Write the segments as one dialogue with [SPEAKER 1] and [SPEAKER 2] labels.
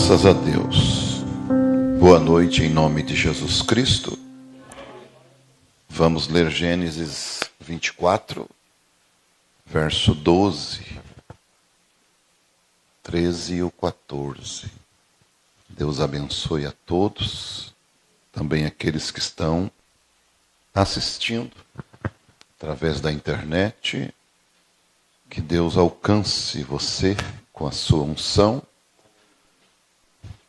[SPEAKER 1] Graças a Deus. Boa noite em nome de Jesus Cristo. Vamos ler Gênesis 24, verso 12, 13 e o 14. Deus abençoe a todos, também aqueles que estão assistindo através da internet. Que Deus alcance você com a sua unção,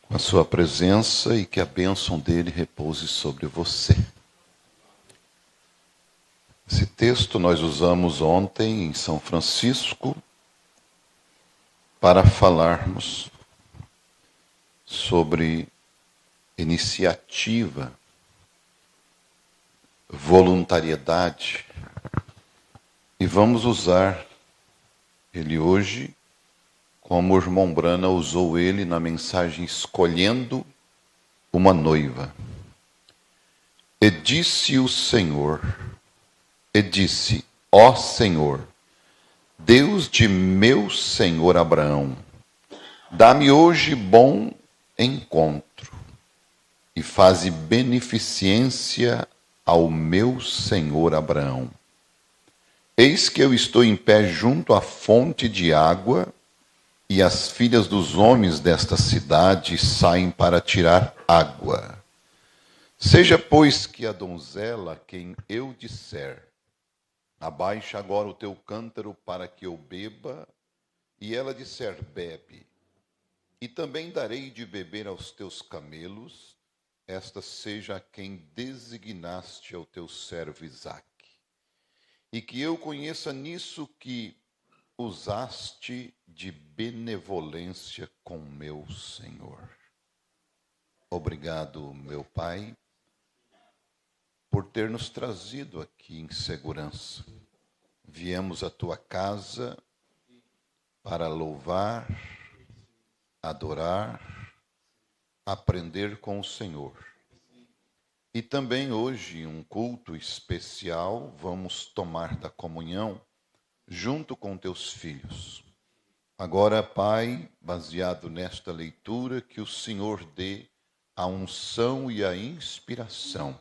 [SPEAKER 1] com a sua presença, e que a bênção dele repouse sobre você. Esse texto nós usamos ontem em São Francisco para falarmos sobre iniciativa, voluntariedade, e vamos usar ele hoje como o irmão Brana usou ele na mensagem Escolhendo uma Noiva. E disse o Senhor, ó Senhor, Deus de meu senhor Abraão, dá-me hoje bom encontro e faze beneficência ao meu senhor Abraão. Eis que eu estou em pé junto à fonte de água, e as filhas dos homens desta cidade saem para tirar água. Seja, pois, que a donzela a quem eu disser, abaixa agora o teu cântaro para que eu beba, e ela disser, bebe. E também darei de beber aos teus camelos, esta seja a quem designaste ao teu servo Isaque. E que eu conheça nisso que usaste de benevolência com meu Senhor. Obrigado, meu Pai, por ter nos trazido aqui em segurança. Viemos à tua casa para louvar, adorar, aprender com o Senhor. E também hoje, um culto especial, vamos tomar da comunhão junto com teus filhos. Agora, Pai, baseado nesta leitura, que o Senhor dê a unção e a inspiração,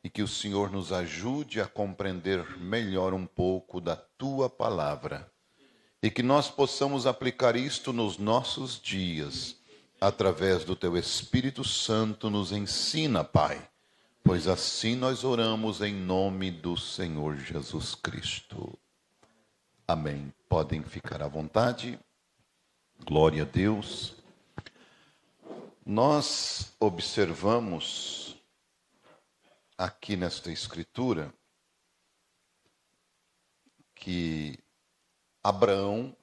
[SPEAKER 1] e que o Senhor nos ajude a compreender melhor um pouco da tua palavra, e que nós possamos aplicar isto nos nossos dias, através do teu Espírito Santo. Nos ensina, Pai, pois assim nós oramos em nome do Senhor Jesus Cristo. Amém. Podem ficar à vontade. Glória a Deus. Nós observamos aqui nesta escritura que Abraão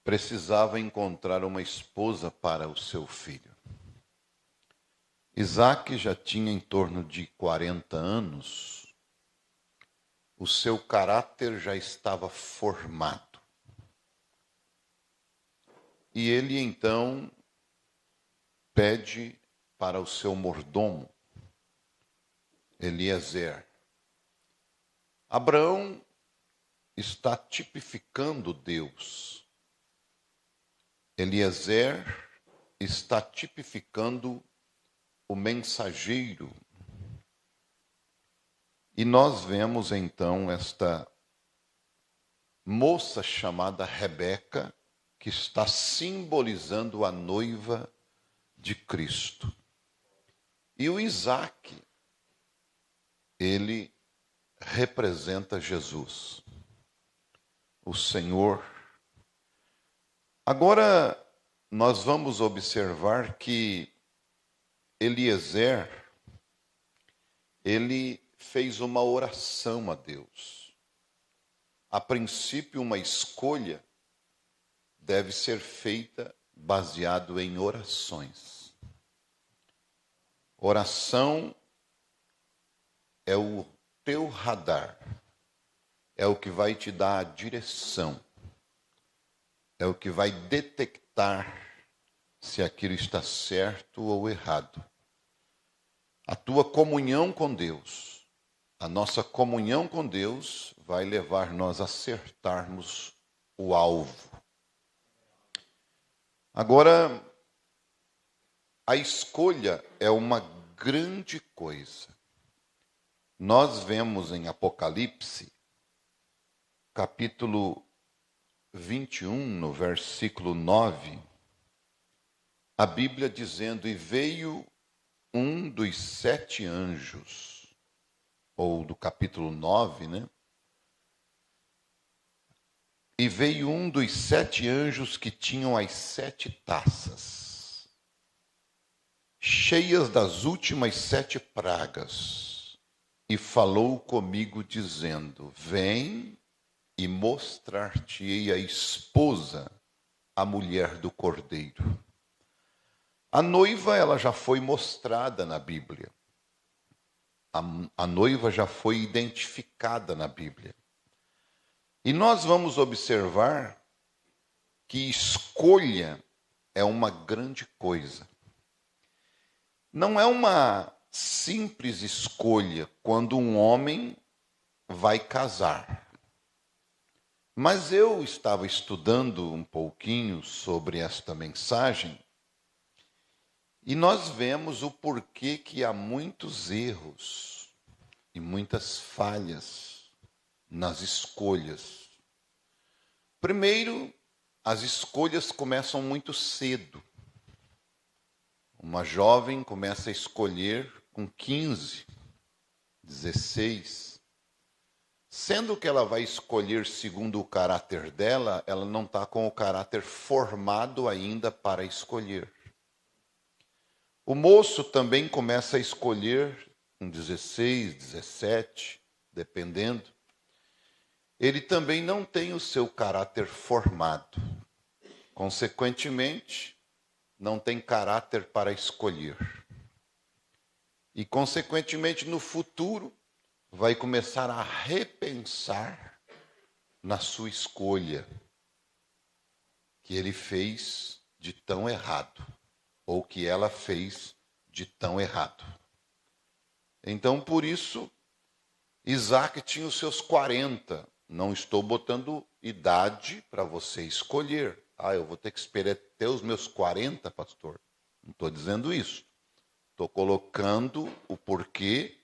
[SPEAKER 1] precisava encontrar uma esposa para o seu filho. Isaque já tinha em torno de 40 anos. O seu caráter já estava formado. E ele então pede para o seu mordomo, Eliezer. Abraão está tipificando Deus. Eliezer está tipificando o mensageiro. E nós vemos então esta moça chamada Rebeca, que está simbolizando a noiva de Cristo. E o Isaque, ele representa Jesus, o Senhor. Agora nós vamos observar que Eliezer, ele fez uma oração a Deus. A princípio, uma escolha deve ser feita baseado em orações. Oração é o teu radar, é o que vai te dar a direção, é o que vai detectar se aquilo está certo ou errado. A tua comunhão com Deus, a nossa comunhão com Deus vai levar nós a acertarmos o alvo. Agora, a escolha é uma grande coisa. Nós vemos em Apocalipse, capítulo 21, no versículo 9, a Bíblia dizendo: e veio um dos 7 anjos, ou do capítulo 9, né? E veio um dos 7 anjos que tinham as 7 taças, cheias das últimas 7 pragas, e falou comigo dizendo: vem e mostrar-te-ei a esposa, a mulher do Cordeiro. A noiva, ela já foi mostrada na Bíblia. A noiva já foi identificada na Bíblia. E nós vamos observar que escolha é uma grande coisa. Não é uma simples escolha quando um homem vai casar. Mas eu estava estudando um pouquinho sobre esta mensagem e nós vemos o porquê que há muitos erros e muitas falhas nas escolhas. Primeiro, as escolhas começam muito cedo. Uma jovem começa a escolher com 15, 16. Sendo que ela vai escolher segundo o caráter dela, ela não está com o caráter formado ainda para escolher. O moço também começa a escolher com 16, 17, dependendo. Ele também não tem o seu caráter formado. Consequentemente, não tem caráter para escolher. E, consequentemente, no futuro, vai começar a repensar na sua escolha que ele fez de tão errado, ou que ela fez de tão errado. Então, por isso, Isaac tinha os seus 40. Não estou botando idade para você escolher. Eu vou ter que esperar até os meus 40, pastor. Não estou dizendo isso. Estou colocando o porquê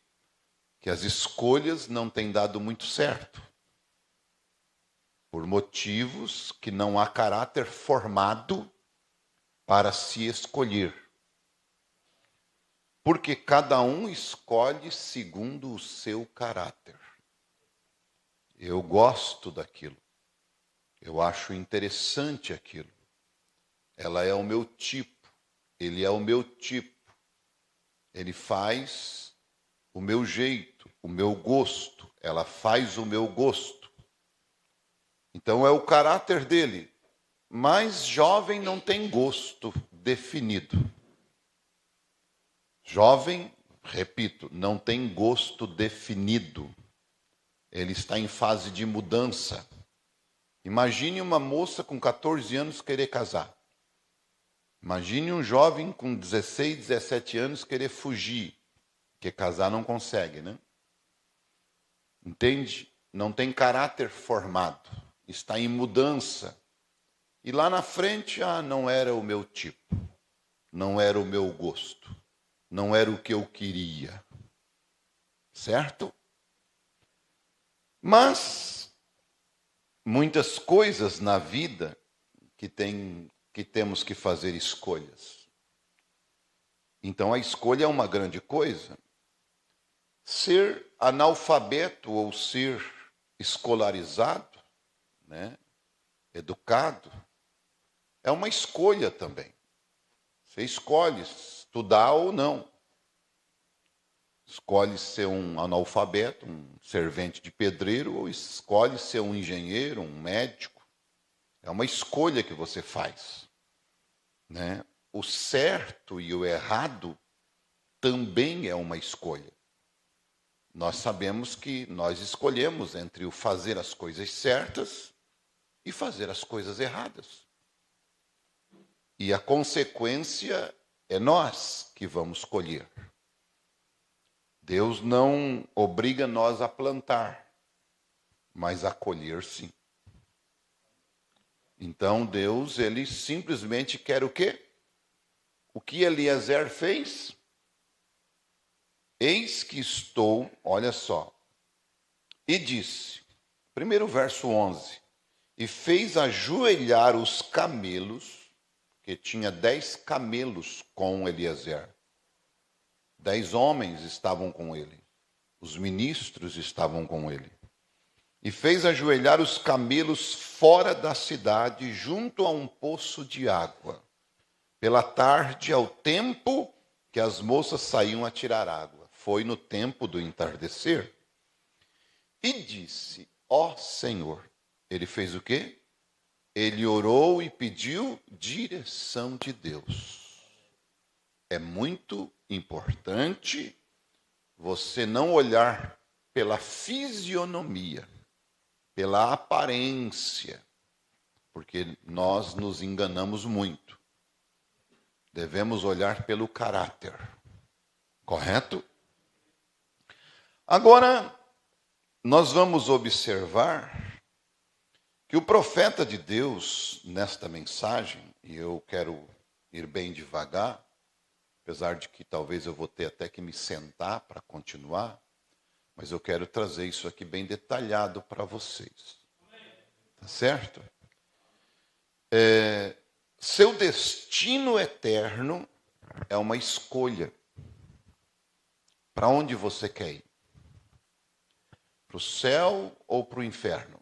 [SPEAKER 1] que as escolhas não têm dado muito certo. Por motivos que não há caráter formado para se escolher. Porque cada um escolhe segundo o seu caráter. Eu gosto daquilo. Eu acho interessante aquilo. Ela é o meu tipo. Ele é o meu tipo. Ele faz o meu jeito, o meu gosto. Ela faz o meu gosto. Então é o caráter dele. Mas jovem não tem gosto definido. Jovem, repito, não tem gosto definido. Ele está em fase de mudança. Imagine uma moça com 14 anos querer casar. Imagine um jovem com 16, 17 anos querer fugir. Porque casar não consegue, né? Entende? Não tem caráter formado. Está em mudança. E lá na frente, não era o meu tipo. Não era o meu gosto. Não era o que eu queria. Certo? Mas muitas coisas na vida que temos que fazer escolhas. Então a escolha é uma grande coisa. Ser analfabeto ou ser escolarizado, né, educado, é uma escolha também. Você escolhe estudar ou não. Escolhe ser um analfabeto, um servente de pedreiro, ou escolhe ser um engenheiro, um médico. É uma escolha que você faz. Né? O certo e o errado também é uma escolha. Nós sabemos que nós escolhemos entre o fazer as coisas certas e fazer as coisas erradas. E a consequência é nós que vamos colher. Deus não obriga nós a plantar, mas a colher sim. Então Deus, ele simplesmente quer o quê? O que Eliezer fez? Eis que estou, olha só, e disse, primeiro verso 11, e fez ajoelhar os camelos, que tinha 10 camelos com Eliezer. 10 homens estavam com ele. Os ministros estavam com ele. E fez ajoelhar os camelos fora da cidade, junto a um poço de água. Pela tarde, ao tempo que as moças saíam a tirar água. Foi no tempo do entardecer. E disse, ó Senhor. Ele fez o quê? Ele orou e pediu direção de Deus. É muito importante você não olhar pela fisionomia, pela aparência, porque nós nos enganamos muito. Devemos olhar pelo caráter, correto? Agora, nós vamos observar que o profeta de Deus, nesta mensagem, e eu quero ir bem devagar, apesar de que talvez eu vou ter até que me sentar para continuar, mas eu quero trazer isso aqui bem detalhado para vocês. Tá certo? Seu destino eterno é uma escolha. Para onde você quer ir? Para o céu ou para o inferno?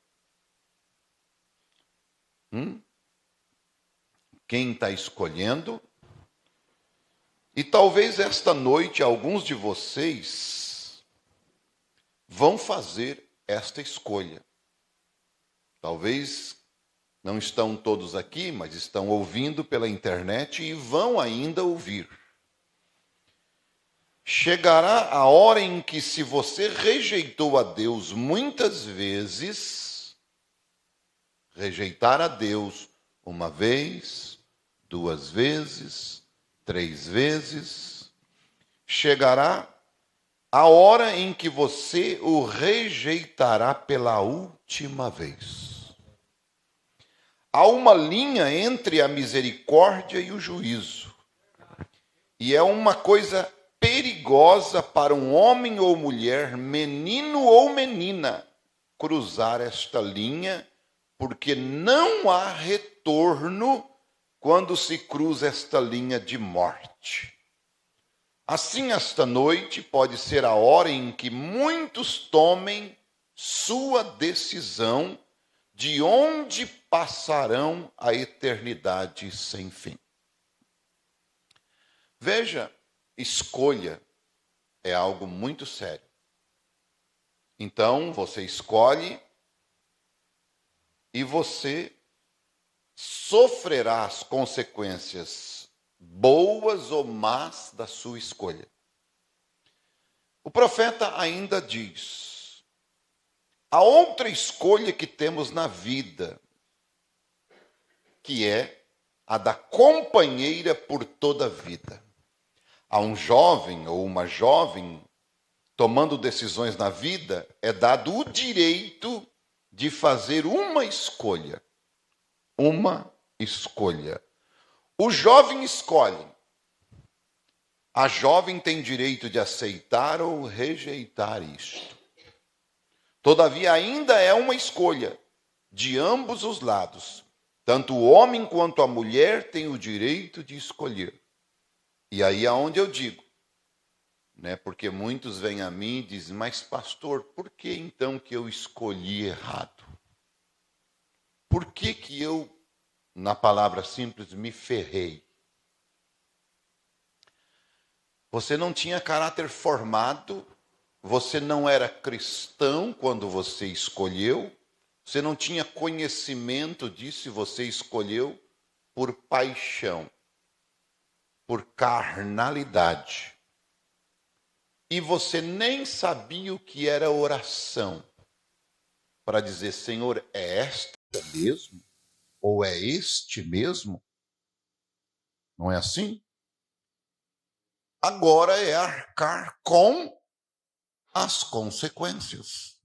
[SPEAKER 1] Quem está escolhendo? E talvez esta noite alguns de vocês vão fazer esta escolha. Talvez não estão todos aqui, mas estão ouvindo pela internet e vão ainda ouvir. Chegará a hora em que, se você rejeitou a Deus muitas vezes, rejeitar a Deus uma vez, 2 vezes, 3 vezes, chegará a hora em que você o rejeitará pela última vez. Há uma linha entre a misericórdia e o juízo. E é uma coisa perigosa para um homem ou mulher, menino ou menina, cruzar esta linha, porque não há retorno quando se cruza esta linha de morte. Assim, esta noite pode ser a hora em que muitos tomem sua decisão de onde passarão a eternidade sem fim. Veja, escolha é algo muito sério. Então, você escolhe e você sofrerá as consequências boas ou más da sua escolha. O profeta ainda diz: há outra escolha que temos na vida, que é a da companheira por toda a vida. A um jovem ou uma jovem tomando decisões na vida, é dado o direito de fazer uma escolha. Uma escolha. O jovem escolhe. A jovem tem direito de aceitar ou rejeitar isto. Todavia, ainda é uma escolha de ambos os lados. Tanto o homem quanto a mulher têm o direito de escolher. E aí é onde eu digo, né? Porque muitos vêm a mim e dizem: mas pastor, por que então que eu escolhi errado? Por que que eu, na palavra simples, me ferrei? Você não tinha caráter formado, você não era cristão quando você escolheu, você não tinha conhecimento disso e você escolheu por paixão, por carnalidade. E você nem sabia o que era oração, para dizer: Senhor, é esta mesmo? Ou é este mesmo? Não é assim? Agora é arcar com as consequências.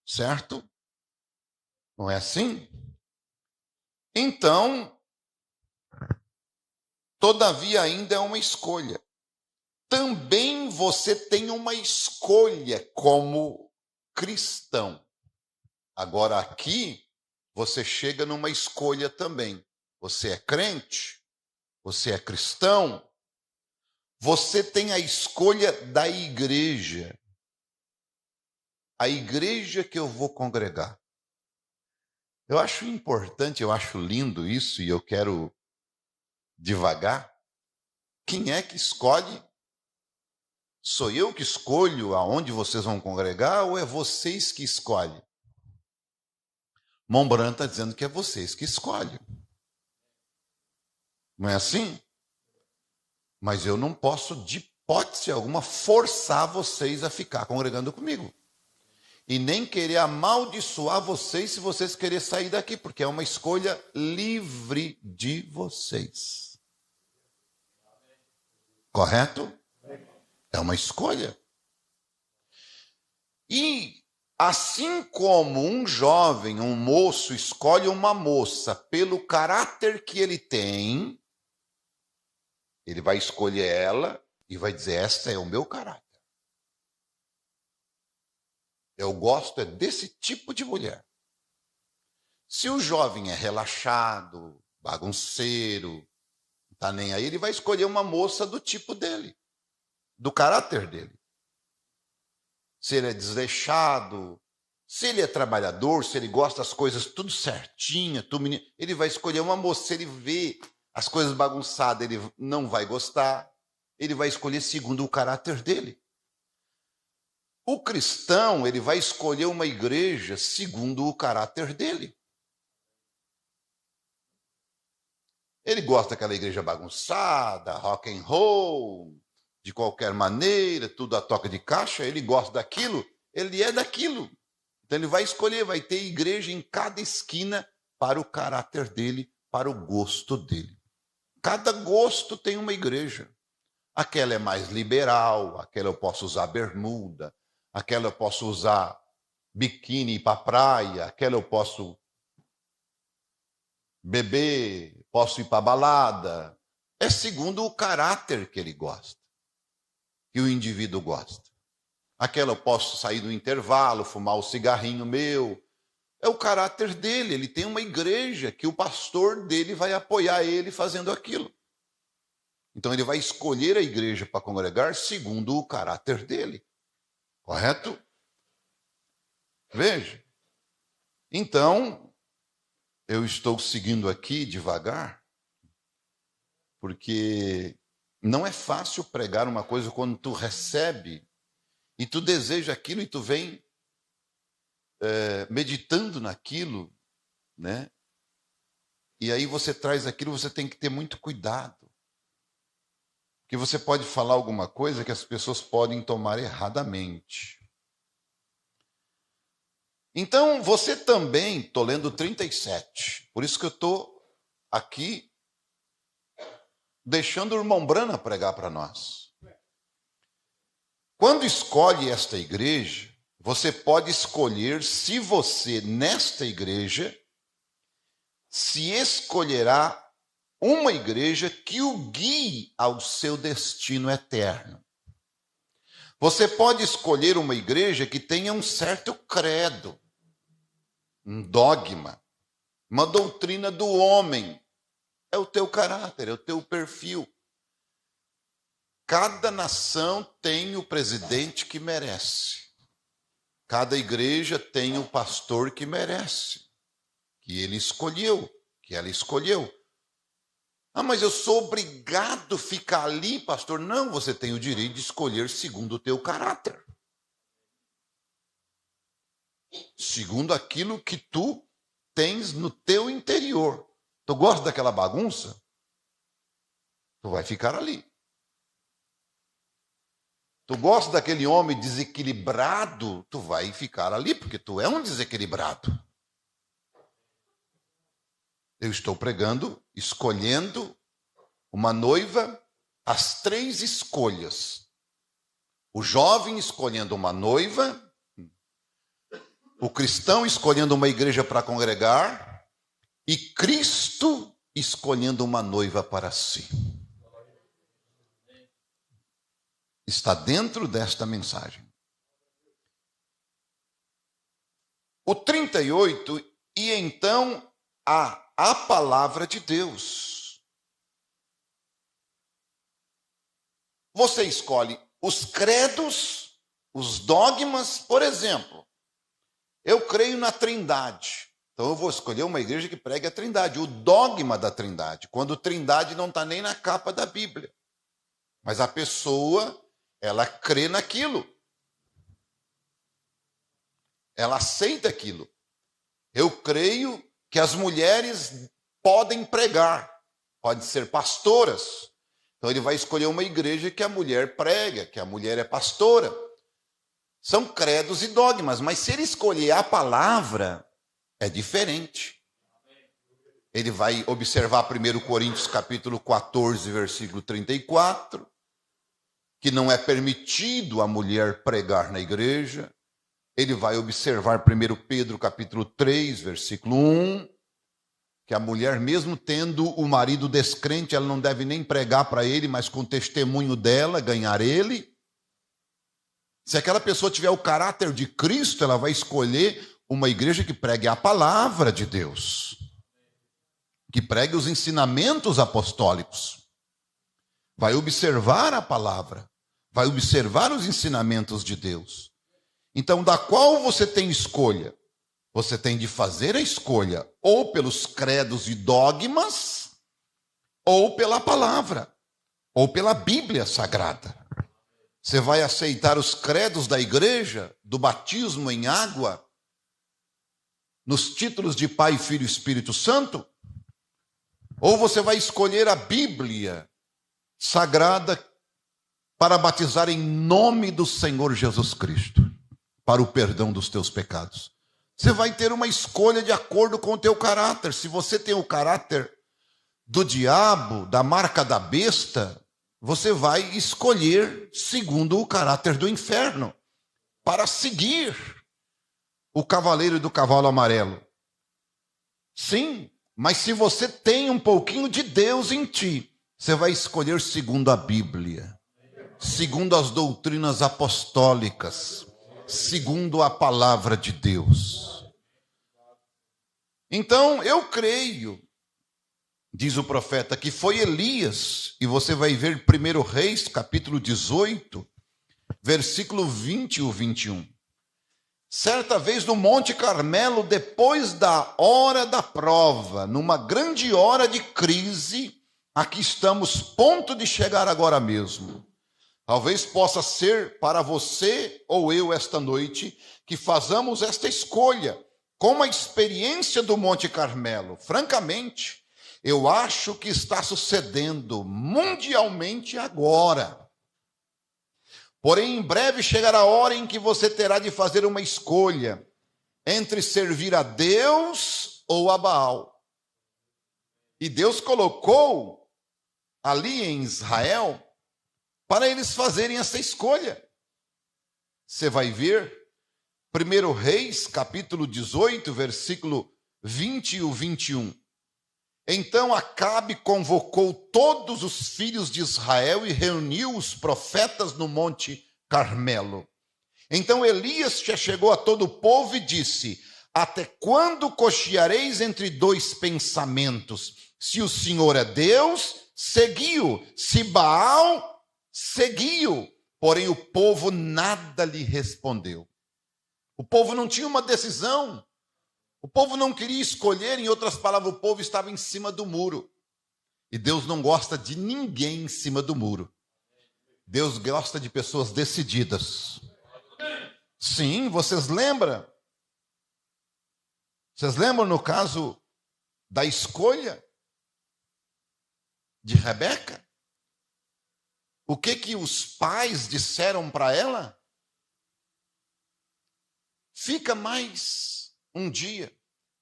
[SPEAKER 1] Certo? Não é assim? Então, todavia ainda é uma escolha. Também você tem uma escolha como cristão. Agora aqui, você chega numa escolha também. Você é crente, você é cristão, você tem a escolha da igreja. A igreja que eu vou congregar. Eu acho importante, eu acho lindo isso e eu quero devagar. Quem é que escolhe? Sou eu que escolho aonde vocês vão congregar ou é vocês que escolhem? Montbran está dizendo que é vocês que escolhem. Não é assim? Mas eu não posso, de hipótese alguma, forçar vocês a ficar congregando comigo. E nem querer amaldiçoar vocês se vocês querem sair daqui, porque é uma escolha livre de vocês. Correto? É uma escolha. E assim como um jovem, um moço, escolhe uma moça pelo caráter que ele tem, ele vai escolher ela e vai dizer, esta é o meu caráter. Eu gosto desse tipo de mulher. Se o jovem é relaxado, bagunceiro, não está nem aí, ele vai escolher uma moça do tipo dele, do caráter dele. Se ele é desleixado, se ele é trabalhador, se ele gosta das coisas tudo certinho, ele vai escolher uma moça. Se ele vê as coisas bagunçadas, ele não vai gostar. Ele vai escolher segundo o caráter dele. O cristão, ele vai escolher uma igreja segundo o caráter dele. Ele gosta daquela igreja bagunçada, rock and roll, de qualquer maneira, tudo a toca de caixa, ele gosta daquilo, ele é daquilo. Então ele vai escolher, vai ter igreja em cada esquina para o caráter dele, para o gosto dele. Cada gosto tem uma igreja. Aquela é mais liberal, aquela eu posso usar bermuda, aquela eu posso usar biquíni para praia, aquela eu posso beber, posso ir para balada. É segundo o caráter que ele gosta, que o indivíduo gosta. Aquela eu posso sair do intervalo, fumar o cigarrinho meu. É o caráter dele, ele tem uma igreja que o pastor dele vai apoiar ele fazendo aquilo. Então ele vai escolher a igreja para congregar segundo o caráter dele. Correto? Veja. Então, eu estou seguindo aqui devagar, porque não é fácil pregar uma coisa quando tu recebe e tu deseja aquilo e tu vem meditando naquilo, né? E aí você traz aquilo, você tem que ter muito cuidado. Porque você pode falar alguma coisa que as pessoas podem tomar erradamente. Então, você também, estou lendo 37, por isso que eu estou aqui deixando o irmão Brana pregar para nós. Quando escolhe esta igreja, você pode escolher se você, nesta igreja, se escolherá uma igreja que o guie ao seu destino eterno. Você pode escolher uma igreja que tenha um certo credo, um dogma, uma doutrina do homem. É o teu caráter, é o teu perfil. Cada nação tem o presidente que merece. Cada igreja tem o pastor que merece, que ele escolheu, que ela escolheu. Ah, mas eu sou obrigado a ficar ali, pastor. Não, você tem o direito de escolher segundo o teu caráter. Segundo aquilo que tu tens no teu interior. Tu gosta daquela bagunça? Tu vai ficar ali. Tu gosta daquele homem desequilibrado? Tu vai ficar ali, porque tu é um desequilibrado. Eu estou pregando, escolhendo uma noiva, as 3 escolhas. O jovem escolhendo uma noiva, o cristão escolhendo uma igreja para congregar, e Cristo escolhendo uma noiva para si. Está dentro desta mensagem. O 38, e então a palavra de Deus. Você escolhe os credos, os dogmas, por exemplo, eu creio na Trindade. Então eu vou escolher uma igreja que pregue a Trindade, o dogma da Trindade, quando Trindade não está nem na capa da Bíblia. Mas a pessoa, ela crê naquilo. Ela aceita aquilo. Eu creio que as mulheres podem pregar, podem ser pastoras. Então ele vai escolher uma igreja que a mulher prega, que a mulher é pastora. São credos e dogmas, mas se ele escolher a palavra, é diferente. Ele vai observar 1 Coríntios capítulo 14, versículo 34, que não é permitido a mulher pregar na igreja. Ele vai observar 1 Pedro capítulo 3, versículo 1, que a mulher, mesmo tendo o marido descrente, ela não deve nem pregar para ele, mas com o testemunho dela, ganhar ele. Se aquela pessoa tiver o caráter de Cristo, ela vai escolher uma igreja que pregue a palavra de Deus, que pregue os ensinamentos apostólicos. Vai observar a palavra, vai observar os ensinamentos de Deus. Então, da qual você tem escolha? Você tem de fazer a escolha ou pelos credos e dogmas, ou pela palavra, ou pela Bíblia Sagrada. Você vai aceitar os credos da igreja, do batismo em água, nos títulos de Pai, Filho e Espírito Santo? Ou você vai escolher a Bíblia Sagrada para batizar em nome do Senhor Jesus Cristo, para o perdão dos teus pecados? Você vai ter uma escolha de acordo com o teu caráter. Se você tem o caráter do diabo, da marca da besta, você vai escolher segundo o caráter do inferno, para seguir o cavaleiro do cavalo amarelo. Sim, mas se você tem um pouquinho de Deus em ti, você vai escolher segundo a Bíblia, segundo as doutrinas apostólicas, segundo a palavra de Deus. Então, eu creio, diz o profeta, que foi Elias, e você vai ver 1 Reis, capítulo 18, versículo 20 e 21. Certa vez no Monte Carmelo, depois da hora da prova, numa grande hora de crise, aqui estamos, ponto de chegar agora mesmo. Talvez possa ser para você ou eu esta noite que façamos esta escolha, com a experiência do Monte Carmelo. Francamente, eu acho que está sucedendo mundialmente agora. Porém, em breve chegará a hora em que você terá de fazer uma escolha entre servir a Deus ou a Baal. E Deus colocou ali em Israel para eles fazerem essa escolha. Você vai ver 1 Reis, capítulo 18, versículo 20 e 21. Então Acabe convocou todos os filhos de Israel e reuniu os profetas no Monte Carmelo. Então Elias chegou a todo o povo e disse: até quando cocheareis entre dois pensamentos? Se o Senhor é Deus, seguiu; se Baal, seguiu. Porém o povo nada lhe respondeu. O povo não tinha uma decisão. O povo não queria escolher, em outras palavras, o povo estava em cima do muro. E Deus não gosta de ninguém em cima do muro. Deus gosta de pessoas decididas. Sim, vocês lembram? Vocês lembram no caso da escolha de Rebeca? O que os pais disseram para ela? Fica mais um dia.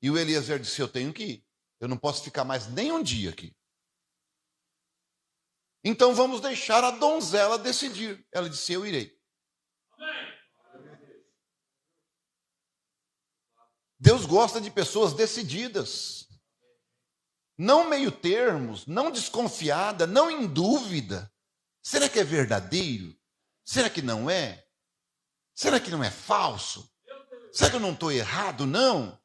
[SPEAKER 1] E o Eliezer disse: eu tenho que ir. Eu não posso ficar mais nem um dia aqui. Então vamos deixar a donzela decidir. Ela disse: eu irei. Deus gosta de pessoas decididas. não meio termos, não desconfiada, não em dúvida. Será que é verdadeiro? Será que não é? Será que não é falso? Será que eu não estou errado? Não.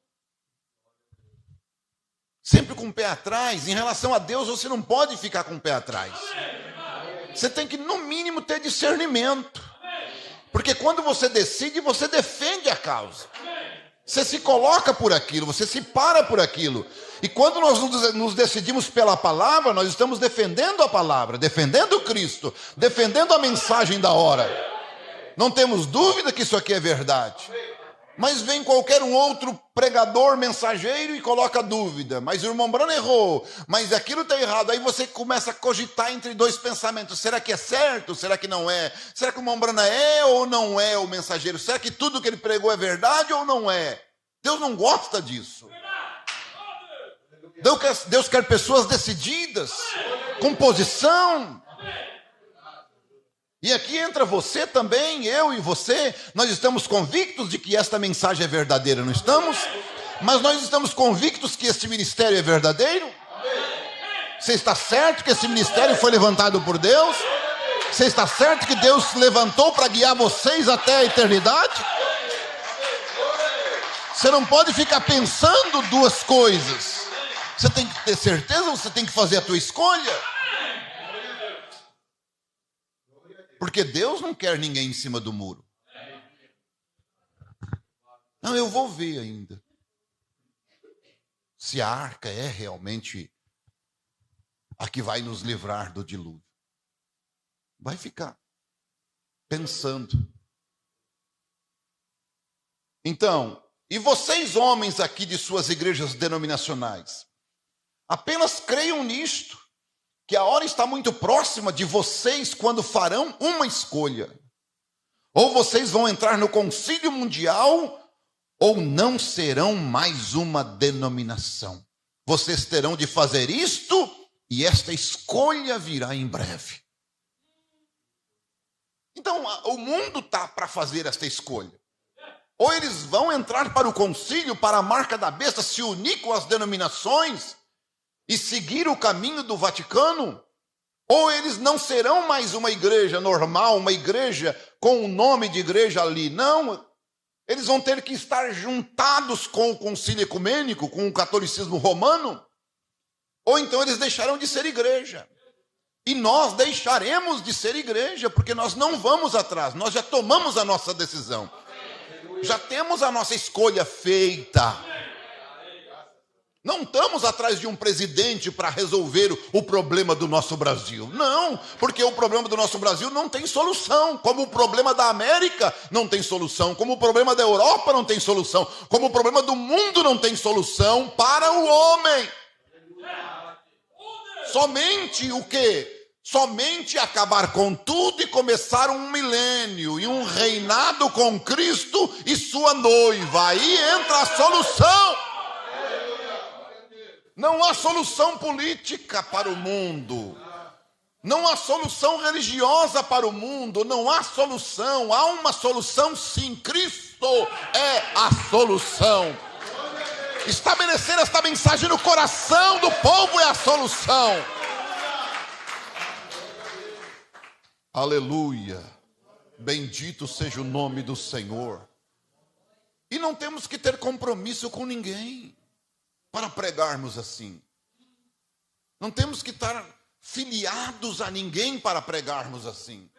[SPEAKER 1] Sempre com o pé atrás. Em relação a Deus, você não pode ficar com o pé atrás. Você tem que, no mínimo, ter discernimento. Porque quando você decide, você defende a causa. Você se coloca por aquilo, você se para por aquilo. E quando nós nos decidimos pela palavra, nós estamos defendendo a palavra, defendendo Cristo, defendendo a mensagem da hora. Não temos dúvida que isso aqui é verdade. Mas vem qualquer um outro pregador, mensageiro e coloca dúvida. Mas o irmão Branham errou, mas aquilo está errado. Aí você começa a cogitar entre dois pensamentos. Será que é certo? Será que não é? Será que o irmão Branham é ou não é o mensageiro? Será que tudo que ele pregou é verdade ou não é? Deus não gosta disso. Deus quer pessoas decididas, com posição. E aqui entra você também, eu e você. Nós estamos convictos de que esta mensagem é verdadeira, não estamos? Mas nós estamos convictos que este ministério é verdadeiro? Você está certo que esse ministério foi levantado por Deus? Você está certo que Deus levantou para guiar vocês até a eternidade? Você não pode ficar pensando duas coisas. Você tem que ter certeza, você tem que fazer a tua escolha. Porque Deus não quer ninguém em cima do muro. Não, eu vou ver ainda. Se a arca é realmente a que vai nos livrar do dilúvio. Vai ficar pensando. Então, e vocês homens aqui de suas igrejas denominacionais, apenas creiam nisto, que a hora está muito próxima de vocês quando farão uma escolha. Ou vocês vão entrar no concílio mundial, ou não serão mais uma denominação. Vocês terão de fazer isto, e esta escolha virá em breve. Então, o mundo está para fazer esta escolha. Ou eles vão entrar para o concílio, para a marca da besta, se unir com as denominações, e seguir o caminho do Vaticano, ou eles não serão mais uma igreja normal, uma igreja com o nome de igreja ali. Não, eles vão ter que estar juntados com o concílio ecumênico, com o catolicismo romano, ou então eles deixarão de ser igreja. E nós deixaremos de ser igreja, porque nós não vamos atrás, nós já tomamos a nossa decisão. Já temos a nossa escolha feita. Não estamos atrás de um presidente para resolver o problema do nosso Brasil. Não, porque o problema do nosso Brasil não tem solução. Como o problema da América não tem solução. Como o problema da Europa não tem solução. Como o problema do mundo não tem solução para o homem. Somente o quê? Somente acabar com tudo e começar um milênio e um reinado com Cristo e sua noiva. Aí entra a solução. Não há solução política para o mundo. Não há solução religiosa para o mundo. Não há solução. Há uma solução sim. Cristo é a solução. Estabelecer esta mensagem no coração do povo é a solução. Aleluia. Bendito seja o nome do Senhor. E não temos que ter compromisso com ninguém para pregarmos assim. Não temos que estar filiados a ninguém para pregarmos assim.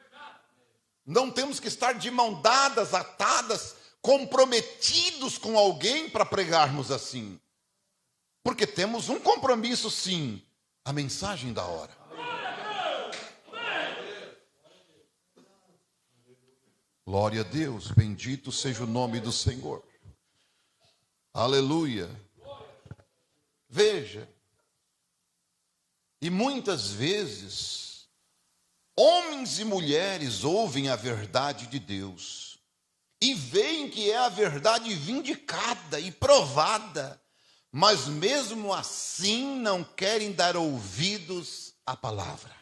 [SPEAKER 1] Não temos que estar de mão dadas, atadas, comprometidos com alguém para pregarmos assim. Porque temos um compromisso sim, a mensagem da hora. Glória a Deus, bendito seja o nome do Senhor. Aleluia. Veja, e muitas vezes, homens e mulheres ouvem a verdade de Deus e veem que é a verdade vindicada e provada, mas mesmo assim não querem dar ouvidos à palavra.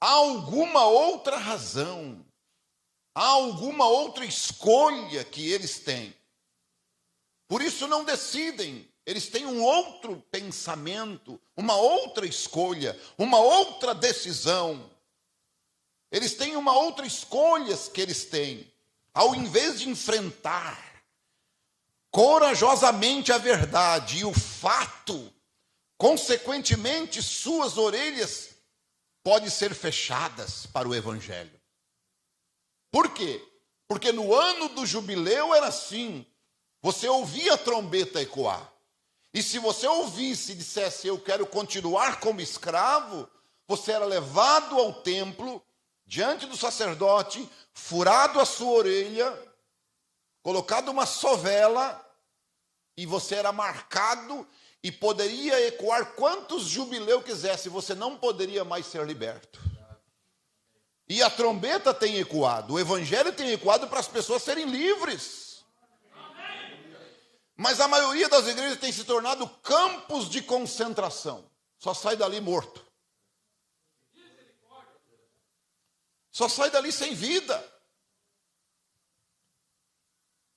[SPEAKER 1] Há alguma outra razão, há alguma outra escolha que eles têm. Por isso não decidem Eles têm um outro pensamento, uma outra escolha, uma outra decisão. Eles têm uma outra escolha que eles têm. Ao invés de enfrentar corajosamente a verdade e o fato, consequentemente, suas orelhas podem ser fechadas para o evangelho. Por quê? Porque no ano do jubileu era assim, você ouvia a trombeta ecoar. E se você ouvisse e dissesse, eu quero continuar como escravo, você era levado ao templo, diante do sacerdote, furado a sua orelha, colocado uma sovela, e você era marcado e poderia ecoar quantos jubileus quisesse, você não poderia mais ser liberto. E a trombeta tem ecoado, o evangelho tem ecoado para as pessoas serem livres. Mas a maioria das igrejas tem se tornado campos de concentração. Só sai dali morto. Só sai dali sem vida.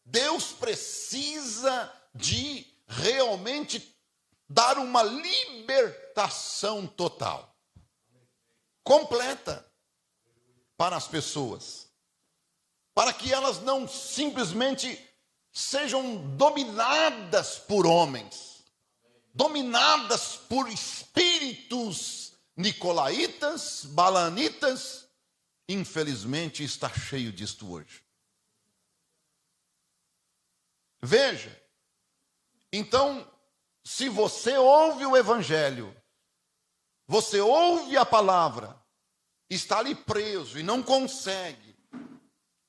[SPEAKER 1] Deus precisa de realmente dar uma libertação total, completa, para as pessoas, para que elas não simplesmente sejam dominadas por homens, dominadas por espíritos nicolaítas, balanitas. Infelizmente está cheio disto hoje. Veja, então, se você ouve o evangelho, você ouve a palavra, está ali preso e não consegue,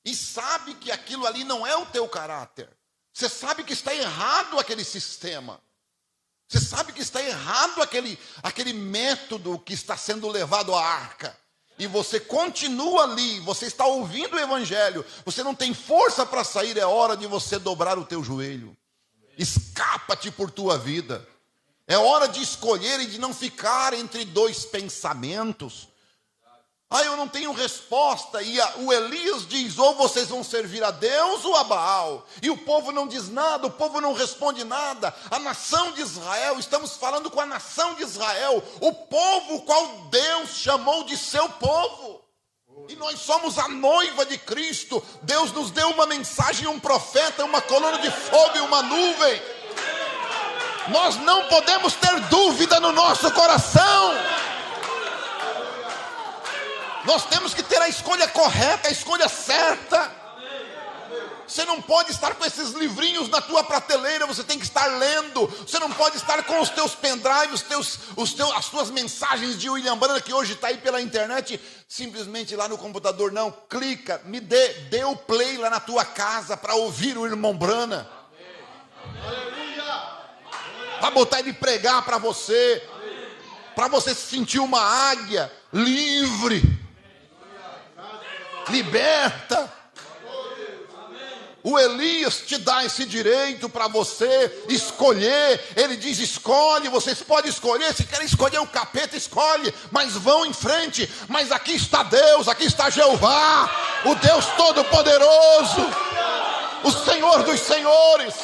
[SPEAKER 1] e sabe que aquilo ali não é o teu caráter, você sabe que está errado aquele sistema, você sabe que está errado aquele método que está sendo levado à arca, e você continua ali, você está ouvindo o evangelho, você não tem força para sair, é hora de você dobrar o teu joelho. Escapa-te por tua vida. É hora de escolher e de não ficar entre dois pensamentos. Eu não tenho resposta. E o Elias diz, ou vocês vão servir a Deus ou a Baal. E o povo não diz nada, o povo não responde nada. A nação de Israel, estamos falando com a nação de Israel, o povo qual Deus chamou de seu povo. E nós somos a noiva de Cristo. Deus nos deu uma mensagem, um profeta, uma coluna de fogo e uma nuvem. Nós não podemos ter dúvida no nosso coração. Nós temos que ter a escolha correta, a escolha certa. Você não pode estar com esses livrinhos na tua prateleira, você tem que estar lendo. Você não pode estar com os teus pendrives, as tuas mensagens de William Branham, que hoje está aí pela internet, simplesmente lá no computador. Não, clica, dê o play lá na tua casa para ouvir o irmão Branham. Para botar ele pregar para você se sentir uma águia livre, liberta. O Elias te dá esse direito para você escolher. Ele diz, escolhe, vocês podem escolher. Se querem escolher o capeta, escolhe, mas vão em frente. Mas aqui está Deus, aqui está Jeová, o Deus Todo-Poderoso, o Senhor dos Senhores.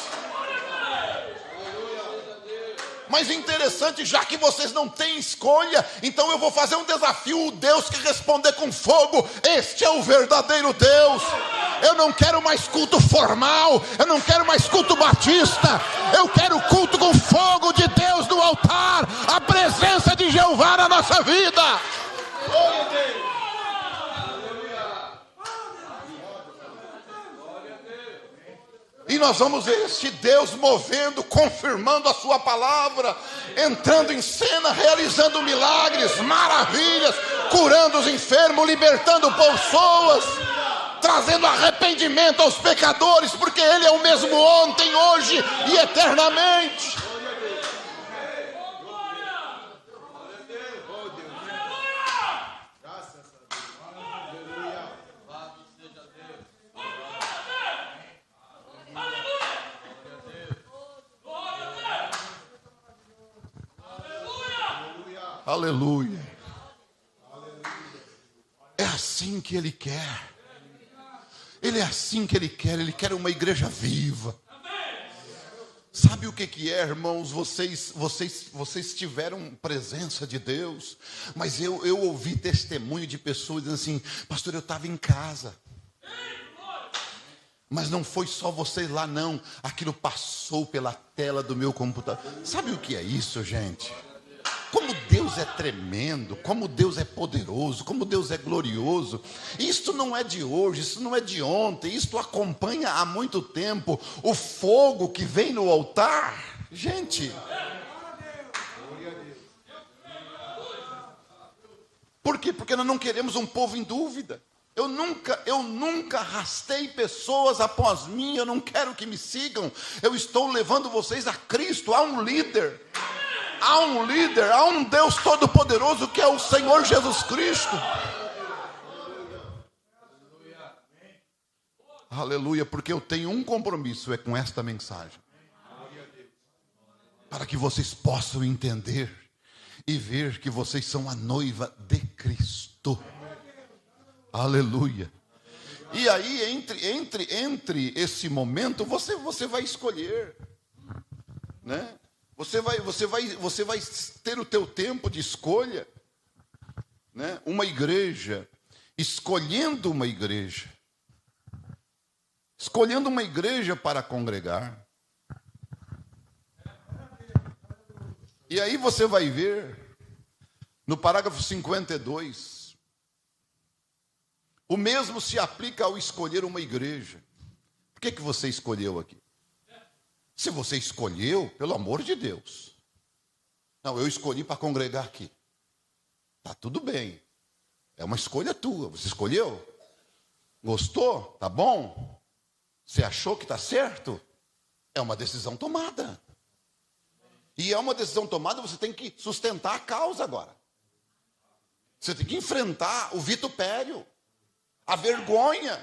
[SPEAKER 1] Mas interessante, já que vocês não têm escolha, então eu vou fazer um desafio. O Deus que responder com fogo, este é o verdadeiro Deus. Eu não quero mais culto formal, eu não quero mais culto batista, eu quero culto com fogo de Deus no altar, a presença de Jeová na nossa vida. E nós vamos ver este Deus movendo, confirmando a sua palavra, entrando em cena, realizando milagres, maravilhas, curando os enfermos, libertando pessoas, trazendo arrependimento aos pecadores, porque Ele é o mesmo ontem, hoje e eternamente. Aleluia. É assim que Ele quer. Ele é assim que Ele quer uma igreja viva. Sabe o que é, irmãos? Vocês tiveram presença de Deus, mas eu ouvi testemunho de pessoas dizendo assim: pastor, eu estava em casa, mas não foi só vocês lá não, aquilo passou pela tela do meu computador. Sabe o que é isso, gente? Como Deus é tremendo, como Deus é poderoso, como Deus é glorioso. Isto não é de hoje, isso não é de ontem, isto acompanha há muito tempo o fogo que vem no altar. Gente, por quê? Porque nós não queremos um povo em dúvida. Eu nunca arrastei pessoas após mim, eu não quero que me sigam. Eu estou levando vocês a Cristo, a um líder. Há um líder, há um Deus todo-poderoso que é o Senhor Jesus Cristo. Aleluia, porque eu tenho um compromisso, é com esta mensagem. Para que vocês possam entender e ver que vocês são a noiva de Cristo. Aleluia. E aí, entre esse momento, você vai escolher, né? Você vai ter o teu tempo de escolha, né? Uma igreja, escolhendo uma igreja para congregar. E aí você vai ver, no parágrafo 52, o mesmo se aplica ao escolher uma igreja. Por que você escolheu aqui? Se você escolheu, pelo amor de Deus. Não, eu escolhi para congregar aqui. Tá tudo bem. É uma escolha tua. Você escolheu? Gostou? Tá bom? Você achou que está certo? É uma decisão tomada. E é uma decisão tomada, você tem que sustentar a causa agora. Você tem que enfrentar o vitupério, a vergonha.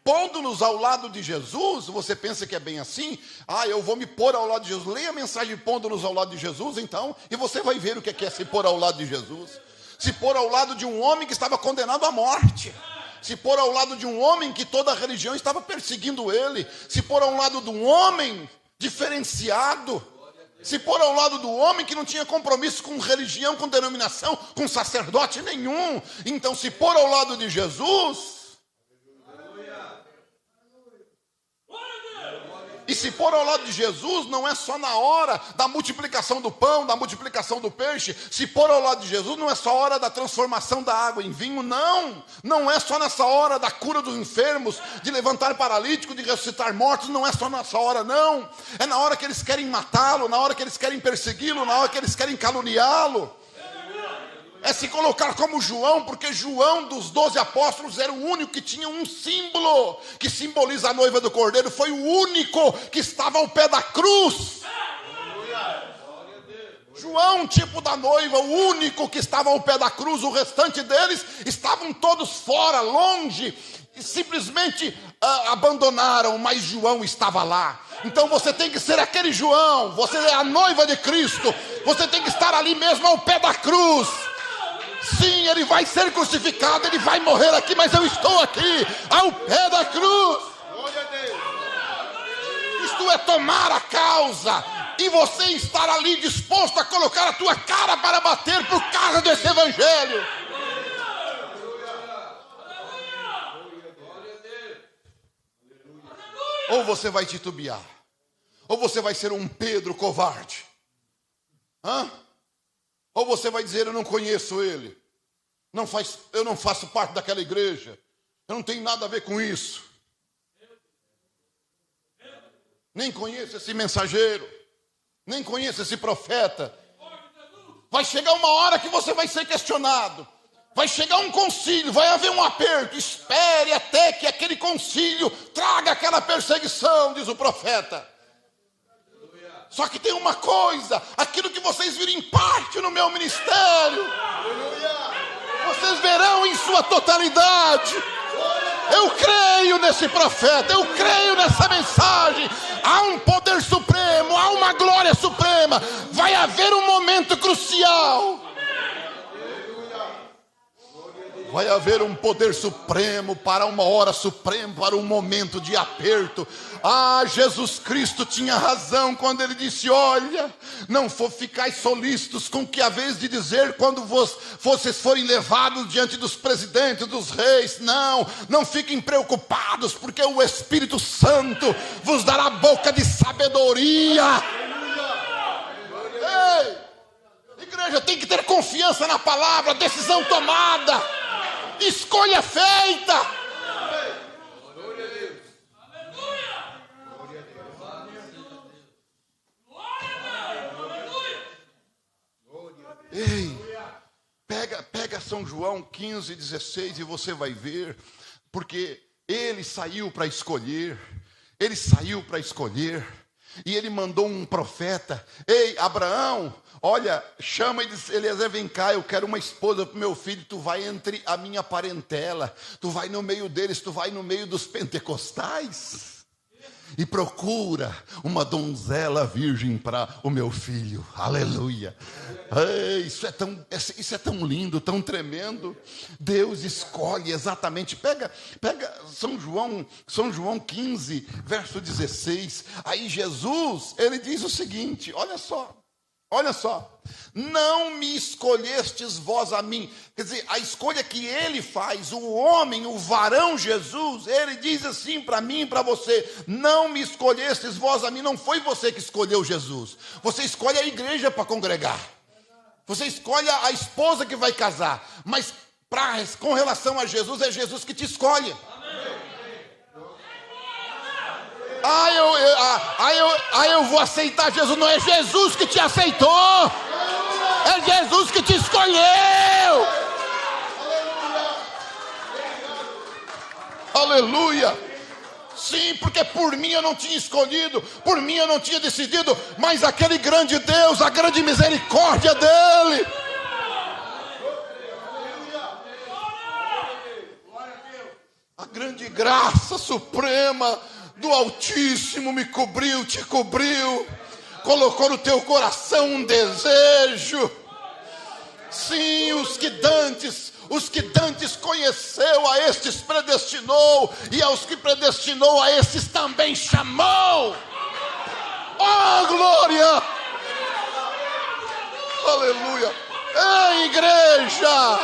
[SPEAKER 1] Pondo-nos ao lado de Jesus, você pensa que é bem assim? Eu vou me pôr ao lado de Jesus. Leia a mensagem pondo-nos ao lado de Jesus, então, e você vai ver o que é se pôr ao lado de Jesus. Se pôr ao lado de um homem que estava condenado à morte. Se pôr ao lado de um homem que toda a religião estava perseguindo ele. Se pôr ao lado de um homem diferenciado. Se pôr ao lado do homem que não tinha compromisso com religião, com denominação, com sacerdote nenhum. Então, se pôr ao lado de Jesus. E se pôr ao lado de Jesus não é só na hora da multiplicação do pão, da multiplicação do peixe. Se pôr ao lado de Jesus não é só a hora da transformação da água em vinho, não. Não é só nessa hora da cura dos enfermos, de levantar paralítico, de ressuscitar mortos. Não é só nessa hora, não. É na hora que eles querem matá-lo, na hora que eles querem persegui-lo, na hora que eles querem caluniá-lo. É se colocar como João, porque João dos 12 apóstolos era o único que tinha um símbolo, que simboliza a noiva do Cordeiro. Foi o único que estava ao pé da cruz. João, tipo da noiva, o único que estava ao pé da cruz. O restante deles estavam todos fora, longe, e simplesmente abandonaram, mas João estava lá. Então você tem que ser aquele João, você é a noiva de Cristo, você tem que estar ali mesmo ao pé da cruz. Sim, ele vai ser crucificado, ele vai morrer aqui, mas eu estou aqui, ao pé da cruz. Isto é tomar a causa, e você estar ali disposto a colocar a tua cara para bater por causa desse evangelho. Ou você vai titubear, ou você vai ser um Pedro covarde. Ou você vai dizer: eu não conheço ele, eu não faço parte daquela igreja, eu não tenho nada a ver com isso, nem conheço esse mensageiro, nem conheço esse profeta. Vai chegar uma hora que você vai ser questionado, vai chegar um concílio, vai haver um aperto. Espere até que aquele concílio traga aquela perseguição, diz o profeta. Só que tem uma coisa: aquilo que vocês viram em parte no meu ministério, vocês verão em sua totalidade. Eu creio nesse profeta, eu creio nessa mensagem. Há um poder supremo, há uma glória suprema. Vai haver um momento crucial. Vai haver um poder supremo para uma hora suprema, para um momento de aperto. Jesus Cristo tinha razão quando ele disse: olha, não ficais solícitos com o que haveis de dizer quando vocês forem levados diante dos presidentes, dos reis. Não fiquem preocupados, porque o Espírito Santo vos dará boca de sabedoria. Ei, igreja, tem que ter confiança na palavra, decisão tomada, escolha feita. Ei, pega São João 15:16 e você vai ver, porque ele saiu para escolher, e ele mandou um profeta: ei, Abraão, olha, chama e diz: Eliezer, vem cá, eu quero uma esposa para o meu filho. Tu vai entre a minha parentela, tu vai no meio deles, tu vai no meio dos pentecostais e procura uma donzela virgem para o meu filho. Aleluia. Isso é tão lindo, tão tremendo. Deus escolhe exatamente. Pega São João 15, verso 16. Aí Jesus, ele diz o seguinte: olha só, não me escolhestes vós a mim. Quer dizer, a escolha que ele faz, o homem, o varão Jesus, ele diz assim para mim e para você: não me escolhestes vós a mim. Não foi você que escolheu Jesus. Você escolhe a igreja para congregar, você escolhe a esposa que vai casar, mas com relação a Jesus, é Jesus que te escolhe. Eu vou aceitar Jesus. Não é Jesus que te aceitou, é Jesus que te escolheu. Aleluia. Sim, porque por mim eu não tinha escolhido, por mim eu não tinha decidido, mas aquele grande Deus, a grande misericórdia dele, a grande graça suprema do Altíssimo me cobriu, te cobriu, colocou no teu coração um desejo. Sim, os que dantes conheceu, a estes predestinou, e aos que predestinou, a estes também chamou. Oh, glória! Aleluia! Ei, igreja!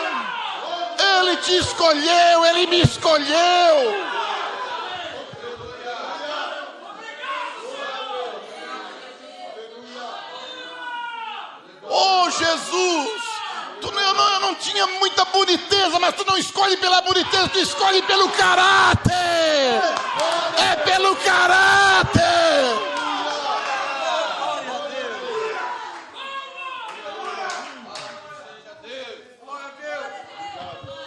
[SPEAKER 1] Ele te escolheu, ele me escolheu. Oh, Jesus, eu não tinha muita boniteza, mas tu não escolhe pela boniteza, tu escolhe pelo caráter. É pelo caráter.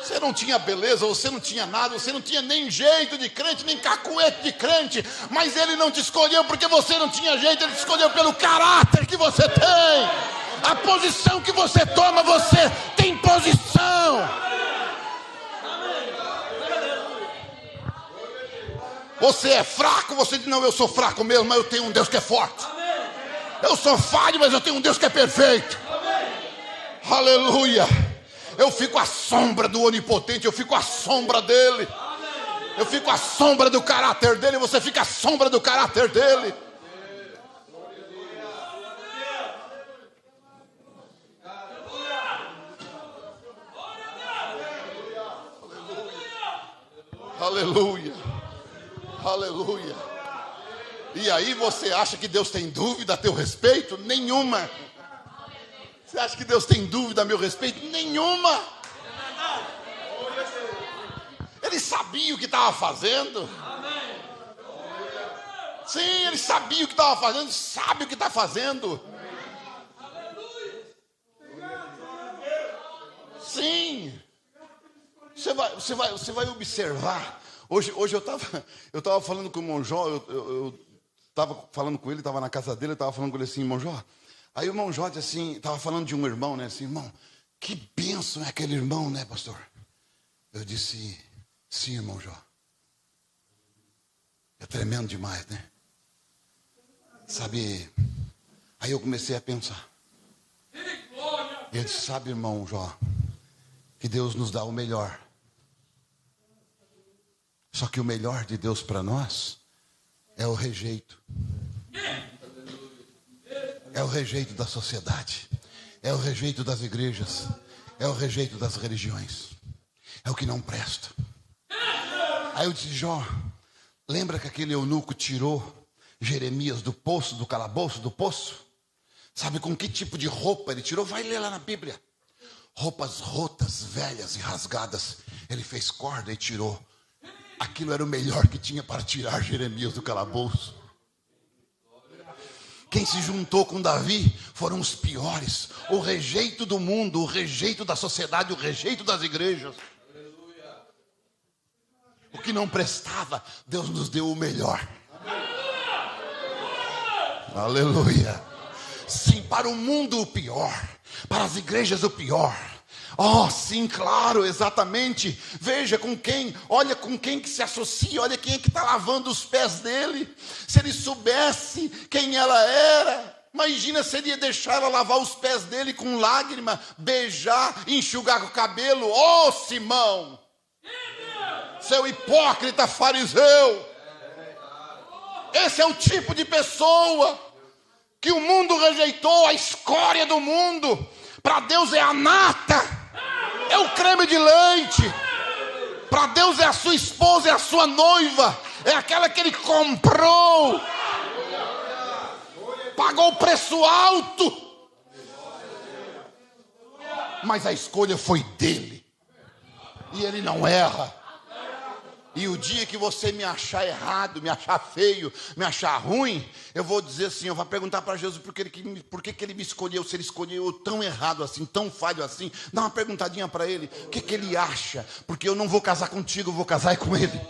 [SPEAKER 1] Você não tinha beleza, você não tinha nada, você não tinha nem jeito de crente, nem cacuete de crente, mas ele não te escolheu porque você não tinha jeito, ele te escolheu pelo caráter que você tem. A posição que você toma, você tem posição. Você é fraco, você diz: não, eu sou fraco mesmo, mas eu tenho um Deus que é forte. Eu sou falho, mas eu tenho um Deus que é perfeito. Aleluia. Eu fico à sombra do onipotente, eu fico à sombra dele. Eu fico à sombra do caráter dele, você fica à sombra do caráter dele. Aleluia, aleluia. E aí você acha que Deus tem dúvida a teu respeito? Nenhuma. Você acha que Deus tem dúvida a meu respeito? Nenhuma. Ele sabia o que estava fazendo. Sim, ele sabia o que estava fazendo, sabe o que está fazendo. Sim. Você vai observar. Hoje eu estava falando com o irmão Jó, eu estava falando com ele, estava na casa dele, eu estava falando com ele assim: irmão Jó. Aí o irmão Jó disse assim, estava falando de um irmão, né? Assim: irmão, que bênção é aquele irmão, né, pastor? Eu disse: sim, irmão Jó. É tremendo demais, né? Sabe, aí eu comecei a pensar. E ele disse: sabe, irmão Jó, que Deus nos dá o melhor
[SPEAKER 2] Só que o melhor de Deus para nós é o rejeito. É o rejeito da sociedade. É o rejeito das igrejas. É o rejeito das religiões. É o que não presta. Aí eu disse, Jó, lembra que aquele eunuco tirou Jeremias do poço, do calabouço, do poço? Sabe com que tipo de roupa ele tirou? Vai ler lá na Bíblia. Roupas rotas, velhas e rasgadas. Ele fez corda e tirou. Aquilo era o melhor que tinha para tirar Jeremias do calabouço. Quem se juntou com Davi foram os piores. O rejeito do mundo, o rejeito da sociedade, o rejeito das igrejas. O que não prestava, Deus nos deu o melhor. Aleluia. Sim, para o mundo o pior, para as igrejas o pior. Oh, sim, claro, exatamente. Veja com quem, olha com quem que se associa, olha quem é que está lavando os pés dele. Se ele soubesse quem ela era, imagina se ele ia deixar ela lavar os pés dele com lágrima, beijar, enxugar o cabelo. Oh, Simão, seu hipócrita fariseu. Esse é o tipo de pessoa que o mundo rejeitou, a escória do mundo. Para Deus é a nata, é o creme de leite. Para Deus é a sua esposa, é a sua noiva, é aquela que ele comprou, pagou preço alto, mas a escolha foi dele, e ele não erra. E o dia que você me achar errado, me achar feio, me achar ruim, eu vou dizer assim, eu vou perguntar para Jesus por que ele me escolheu, se ele escolheu eu tão errado assim, tão falho assim. Dá uma perguntadinha para ele, o que ele acha? Porque eu não vou casar contigo, eu vou casar com ele.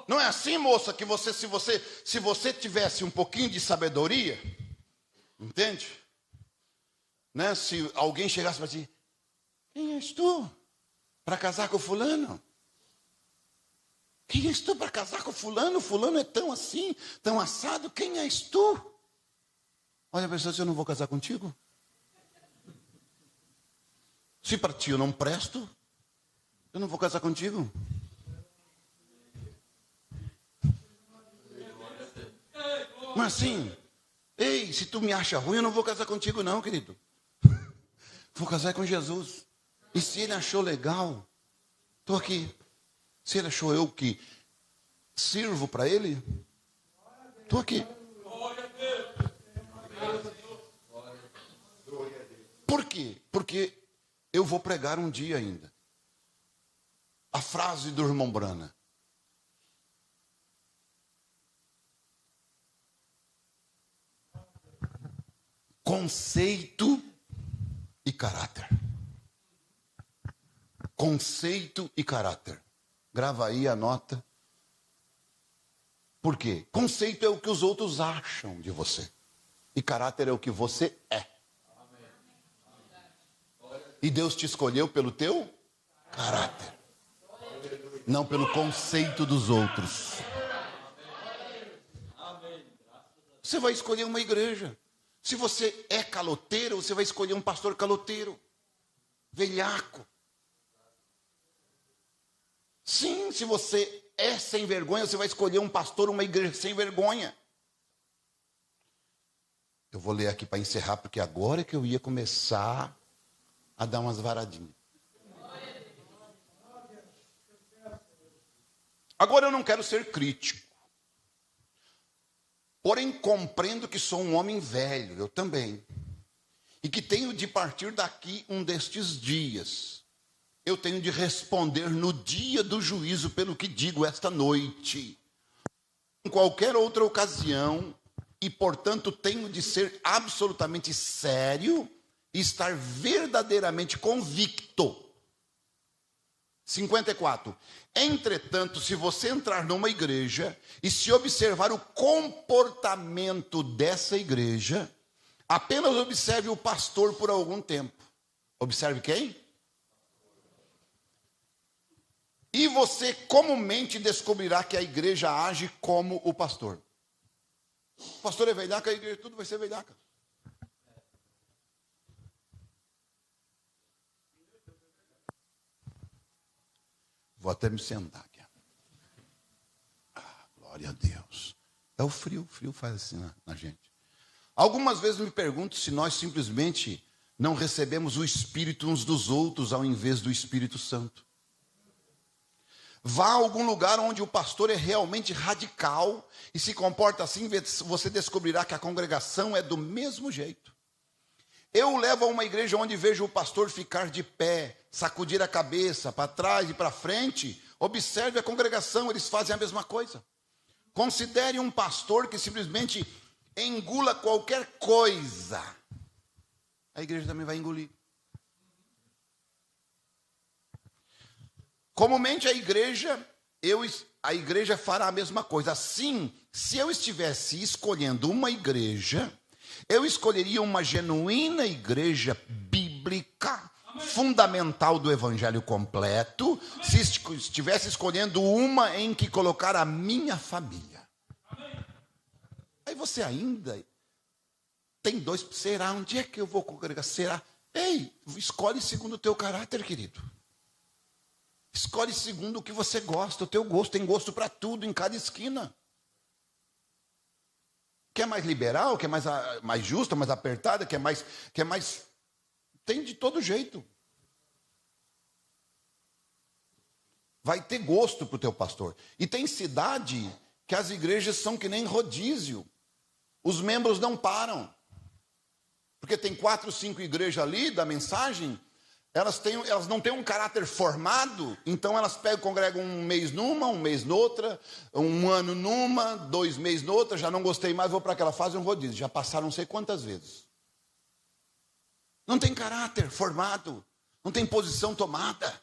[SPEAKER 2] Não é assim, moça, que se você tivesse um pouquinho de sabedoria, entende? Né? Se alguém chegasse para ti, quem és tu para casar com fulano? Quem és tu para casar com fulano? Fulano é tão assim, tão assado, quem és tu? Olha, pessoal, se eu não vou casar contigo, se para ti eu não presto, eu não vou casar contigo. Mas assim, ei, se tu me acha ruim, eu não vou casar contigo não, querido. Vou casar com Jesus. E se ele achou legal, estou aqui. Se ele achou eu que sirvo para ele, estou aqui. Por quê? Porque eu vou pregar um dia ainda. A frase do irmão Brana. Conceito e caráter. Conceito e caráter. Grava aí, anota. Por quê? Conceito é o que os outros acham de você. E caráter é o que você é. E Deus te escolheu pelo teu caráter. Não pelo conceito dos outros. Você vai escolher uma igreja. Se você é caloteiro, você vai escolher um pastor caloteiro, velhaco. Sim, se você é sem vergonha, você vai escolher um pastor, uma igreja sem vergonha. Eu vou ler aqui para encerrar, porque agora é que eu ia começar a dar umas varadinhas. Agora eu não quero ser crítico. Porém, compreendo que sou um homem velho, eu também. E que tenho de partir daqui um destes dias. Eu tenho de responder no dia do juízo pelo que digo esta noite. Em qualquer outra ocasião, e portanto tenho de ser absolutamente sério e estar verdadeiramente convicto. 54. Entretanto, se você entrar numa igreja e se observar o comportamento dessa igreja, apenas observe o pastor por algum tempo. Observe quem? E você comumente descobrirá que a igreja age como o pastor. O pastor é velhaca, a igreja tudo vai ser velhaca. Vou até me sentar aqui. Glória a Deus. É o frio faz assim na gente. Algumas vezes me pergunto se nós simplesmente não recebemos o Espírito uns dos outros ao invés do Espírito Santo. Vá a algum lugar onde o pastor é realmente radical e se comporta assim, você descobrirá que a congregação é do mesmo jeito. Eu levo a uma igreja onde vejo o pastor ficar de pé, sacudir a cabeça para trás e para frente. Observe a congregação, eles fazem a mesma coisa. Considere um pastor que simplesmente engula qualquer coisa. A igreja também vai engolir. Comumente a igreja fará a mesma coisa. Assim, se eu estivesse escolhendo uma igreja, eu escolheria uma genuína igreja bíblica, fundamental do evangelho completo, se estivesse escolhendo uma em que colocar a minha família. Aí você ainda tem dois, será? Onde é que eu vou congregar? Será? Ei, escolhe segundo o teu caráter, querido. Escolhe segundo o que você gosta, o teu gosto. Tem gosto para tudo, em cada esquina. Quer mais liberal, quer mais justa, mais apertada, quer mais... Tem de todo jeito. Vai ter gosto para o teu pastor. E tem cidade que as igrejas são que nem rodízio. Os membros não param. Porque tem 4, 5 igrejas ali da mensagem... Elas não têm um caráter formado, então elas congregam um mês numa, um mês noutra, um ano numa, 2 meses noutra, já não gostei mais, vou para aquela fase, um rodízio. Já passaram não sei quantas vezes. Não tem caráter formado, não tem posição tomada.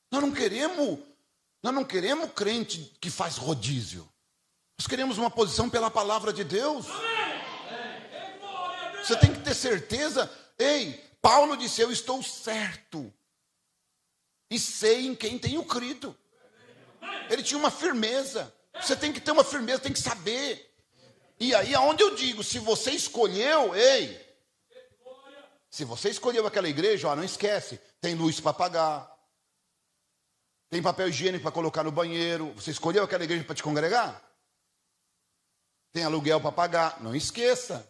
[SPEAKER 2] Nós não queremos crente que faz rodízio. Nós queremos uma posição pela palavra de Deus. Você tem que ter certeza, Paulo disse, eu estou certo e sei em quem tenho crido. Ele tinha uma firmeza. Você tem que ter uma firmeza, tem que saber. E aí, aonde eu digo, se você escolheu, se você escolheu aquela igreja, não esquece, tem luz para pagar, tem papel higiênico para colocar no banheiro. Você escolheu aquela igreja para te congregar? Tem aluguel para pagar, não esqueça.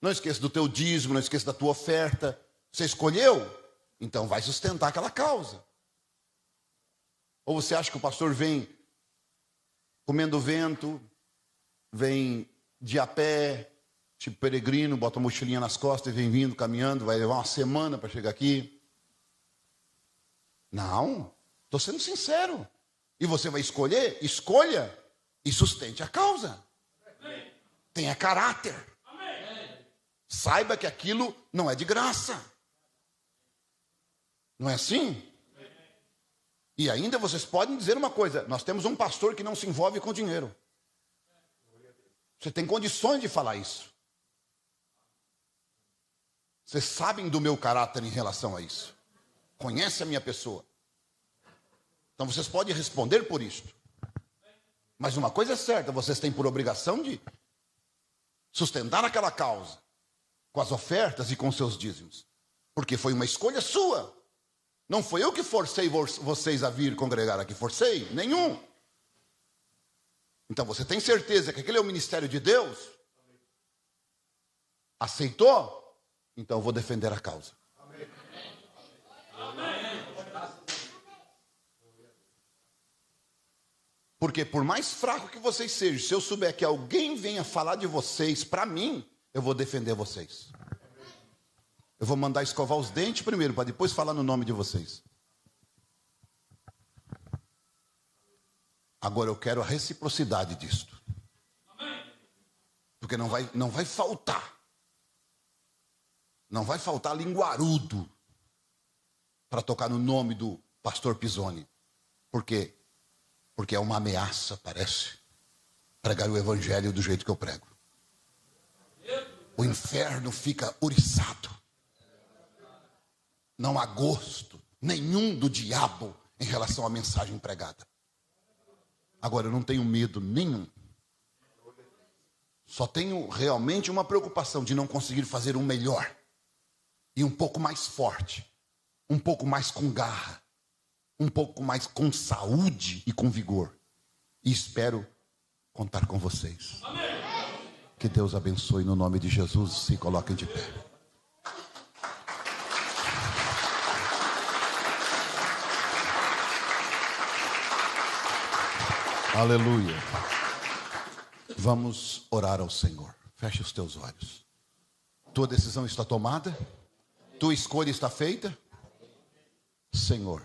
[SPEAKER 2] Não esqueça do teu dízimo, não esqueça da tua oferta. Você escolheu? Então vai sustentar aquela causa. Ou você acha que o pastor vem comendo vento, vem de a pé, tipo peregrino, bota a mochilinha nas costas e vem vindo, caminhando, vai levar uma semana para chegar aqui? Não, estou sendo sincero. E você vai escolher? Escolha e sustente a causa. Tenha caráter. Saiba que aquilo não é de graça. Não é assim? E ainda vocês podem dizer uma coisa, nós temos um pastor que não se envolve com dinheiro. Você tem condições de falar isso. Vocês sabem do meu caráter em relação a isso. Conhece a minha pessoa. Então vocês podem responder por isto. Mas uma coisa é certa, vocês têm por obrigação de sustentar aquela causa. Com as ofertas e com seus dízimos. Porque foi uma escolha sua. Não foi eu que forcei vocês a vir congregar aqui. Forcei? Nenhum. Então você tem certeza que aquele é o ministério de Deus? Aceitou? Então eu vou defender a causa. Porque por mais fraco que vocês sejam, se eu souber que alguém venha falar de vocês para mim, eu vou defender vocês. Eu vou mandar escovar os dentes primeiro, para depois falar no nome de vocês. Agora eu quero a reciprocidade disto. Porque não vai faltar. Não vai faltar linguarudo para tocar no nome do pastor Pisoni. Por quê? Porque é uma ameaça, parece, pregar o evangelho do jeito que eu prego. O inferno fica oriçado. Não há gosto nenhum do diabo em relação à mensagem pregada. Agora, eu não tenho medo nenhum. Só tenho realmente uma preocupação de não conseguir fazer um melhor. E um pouco mais forte. Um pouco mais com garra. um pouco mais com saúde e com vigor. E espero contar com vocês. Que Deus abençoe no nome de Jesus. Se coloquem de pé. Aleluia. Vamos orar ao Senhor. Feche os teus olhos. Tua decisão está tomada? Tua escolha está feita? Senhor,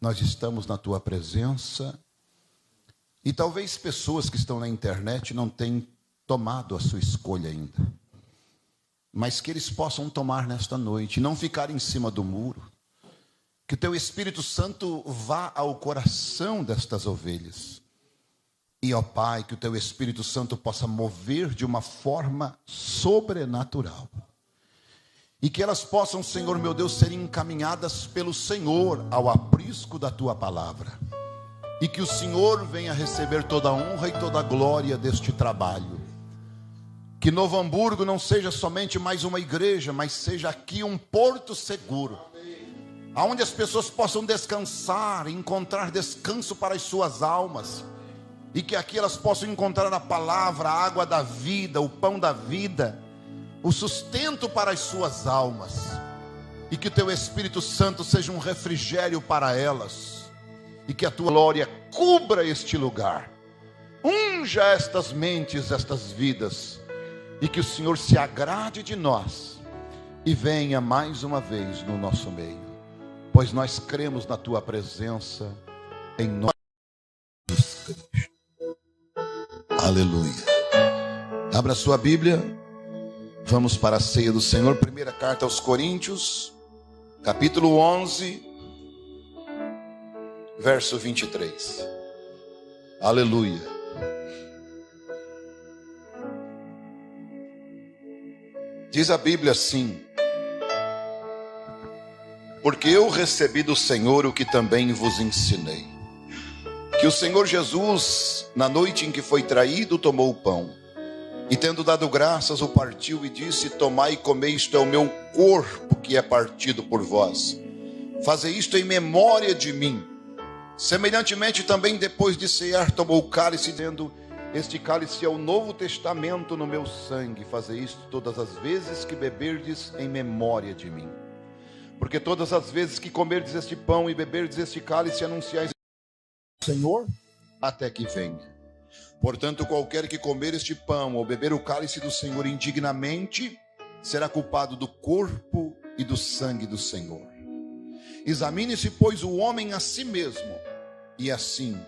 [SPEAKER 2] nós estamos na tua presença e talvez pessoas que estão na internet não tenham tomado a sua escolha ainda, mas que eles possam tomar nesta noite, não ficar em cima do muro. Que o teu Espírito Santo vá ao coração destas ovelhas. E, ó Pai, que o teu Espírito Santo possa mover de uma forma sobrenatural. E que elas possam, Senhor meu Deus, ser encaminhadas pelo Senhor ao aprisco da tua palavra. E que o Senhor venha receber toda a honra e toda a glória deste trabalho. Que Novo Hamburgo não seja somente mais uma igreja, mas seja aqui um porto seguro, onde as pessoas possam descansar, encontrar descanso para as suas almas, e que aqui elas possam encontrar a palavra, a água da vida, o pão da vida, o sustento para as suas almas, e que o teu Espírito Santo seja um refrigério para elas, e que a tua glória cubra este lugar, unja estas mentes, estas vidas, e que o Senhor se agrade de nós, e venha mais uma vez no nosso meio, pois nós cremos na tua presença, em nome de Jesus Cristo. Aleluia. Abra sua Bíblia, vamos para a ceia do Senhor. Primeira carta aos Coríntios, capítulo 11, verso 23. Aleluia. Diz a Bíblia assim: porque eu recebi do Senhor o que também vos ensinei, que o Senhor Jesus, na noite em que foi traído, tomou o pão, e tendo dado graças, o partiu e disse: tomai e comei, isto é o meu corpo que é partido por vós, fazei isto em memória de mim. Semelhantemente também, depois de cear, tomou o cálice, dizendo: este cálice é o novo testamento no meu sangue, fazei isto todas as vezes que beberdes em memória de mim. Porque todas as vezes que comerdes este pão e beberdes este cálice, anunciais o Senhor até que venha. Portanto, qualquer que comer este pão ou beber o cálice do Senhor indignamente, será culpado do corpo e do sangue do Senhor. Examine-se, pois, o homem a si mesmo, e assim